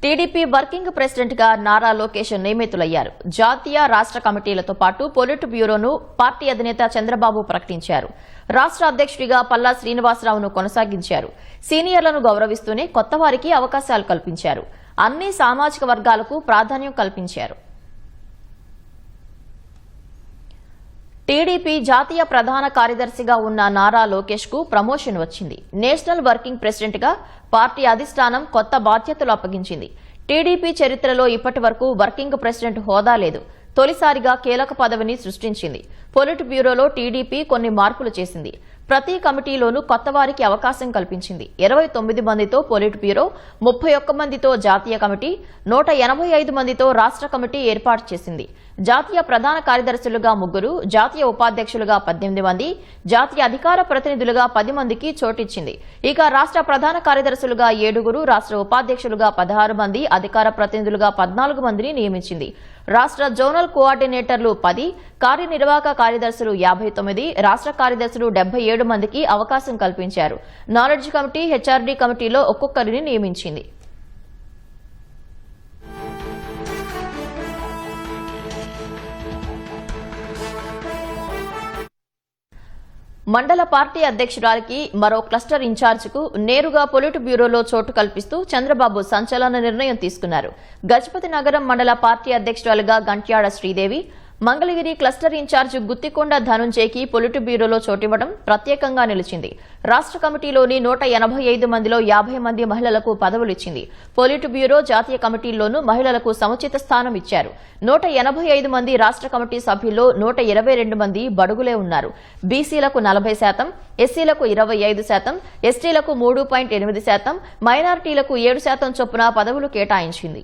TDP working president గా నారా లోకేష్ నియమితులయ్యారు. జాతీయ రాష్ట్ర కమిటీలతో పాటు పొలిట్ బ్యూరోను పార్టీ అధినేత చంద్రబాబు ప్రకటించారు. రాష్ట్ర అధ్యక్షుడిగా పల్లా శ్రీనివాసరావును కొనసాగించారు. సీనియర్లను గౌరవిస్తూనే కొత్త వారికి అవకాశాలు కల్పించారు. అన్ని సామాజిక వర్గాలకు ప్రాధాన్యం కల్పించారు. టీడీపీ జాతీయ ప్రధాన కార్యదర్శిగా ఉన్న నారా లోకేష్ కు ప్రమోషన్ వచ్చింది. నేషనల్ వర్కింగ్ ప్రెసిడెంట్ గా పార్టీ అధిష్టానం కొత్త బాధ్యతలు అప్పగించింది. టీడీపీ చరిత్రలో ఇప్పటి వరకు వర్కింగ్ ప్రెసిడెంట్ హోదా లేదు. తొలిసారిగా కీలక పదవిని సృష్టించింది. పొలిట్ బ్యూరోలో టీడీపీ కొన్ని మార్పులు చేసింది. ప్రతి కమిటీలోనూ కొత్త వారికి అవకాశం కల్పించింది. 29 మందితో పొలిట్ బ్యూరో, 31 మందితో జాతీయ కమిటీ, 185 మందితో రాష్ట్ర కమిటీ ఏర్పాటు చేసింది. జాతీయ ప్రధాన కార్యదర్శులుగా 3, జాతీయ ఉపాధ్యక్షులుగా 18 మంది, జాతీయ అధికార ప్రతినిధులుగా 10 మందికి చోటిచ్చింది. ఇక రాష్ట్ర ప్రధాన కార్యదర్శులుగా 7, రాష్ట్ర ఉపాధ్యక్షులుగా 16 మంది, అధికార ప్రతినిధులుగా 14 మందిని నియమించింది. రాష్ట్ర జోనల్ కోఆర్డినేటర్లు 10, కార్యనిర్వాహక కార్యదర్శులు 59, రాష్ట్ర కార్యదర్శులు 77 మందికి అవకాశం కల్పించారు. నాలెడ్జ్ కమిటీ, హెచ్ఆర్డీ కమిటీలో ఒక్కొక్కరిని నియమించింది. మండల పార్టీ అధ్యక్షురాలికి మరో క్లస్టర్ ఇన్ఛార్జికు నేరుగా పొలిట్ బ్యూరోలో చోటు కల్పిస్తూ చంద్రబాబు సంచలన నిర్ణయం తీసుకున్నారు. గజపతి నగరం మండల పార్టీ అధ్యక్షురాలుగా గంట్యాడ శ్రీదేవి, మంగళగిరి క్లస్టర్ ఇన్ఛార్జ్ గుత్తికొండ ధనుంజయ్కి పొలిట్ బ్యూరోలో చోటివ్వడం ప్రత్యేకంగా నిలిచింది. రాష్ట్ర కమిటీలోని 185 మందిలో 50 మంది మహిళలకు పదవులిచ్చింది. పొలిట్ బ్యూరో, జాతీయ కమిటీల్లోనూ మహిళలకు సముచిత స్థానం ఇచ్చారు. 185 మంది రాష్ట్ర కమిటీ సభ్యుల్లో 122 మంది బడుగులే ఉన్నారు. బీసీలకు 40%, ఎస్సీలకు 25%, ఎస్టీలకు 3.8%, మైనారిటీలకు 7% చొప్పున పదవులు కేటాయించింది.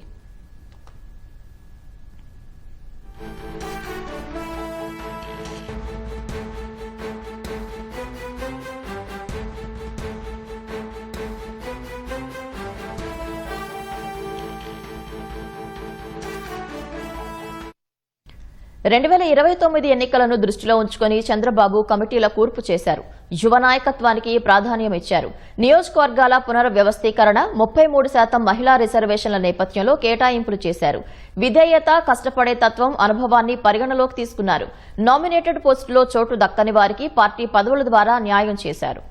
ఎన్నికలను దృష్టిలో ఉంచుకుని చంద్రబాబు కమిటీల కూర్పు చేశారు. యువ నాయకత్వానికి ప్రాధాన్యం ఇచ్చారు. నియోజకవర్గాల పునర్వ్యవస్థీకరణ, 33% మహిళా రిజర్వేషన్ల నేపథ్యంలో కేటాయింపులు చేశారు. విధేయత, కష్టపడే తత్వం, అనుభవాన్ని పరిగణలోకి తీసుకున్నారు. నామినేటెడ్ పోస్టులో చోటు దక్కని వారికి పార్టీ పదవుల ద్వారా న్యాయం చేశారు.